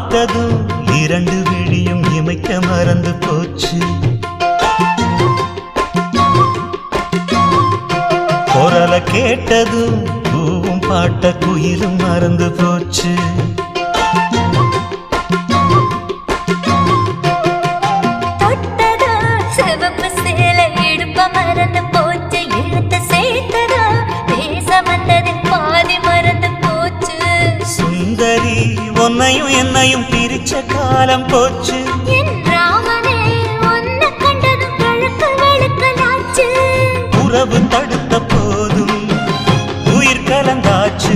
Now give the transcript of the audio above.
பார்த்ததும் இரண்டு விழியும் இமைக்க மறந்து போச்சு. குரல கேட்டதும் பூவும் பாட்ட குயிலும் மறந்து போச்சு. சுந்தரி உன்னையும் என்னையும் பிரிச்ச காலம் போச்சு. உறவு தடுத்த போதும் உயிர் கலந்தாச்சு.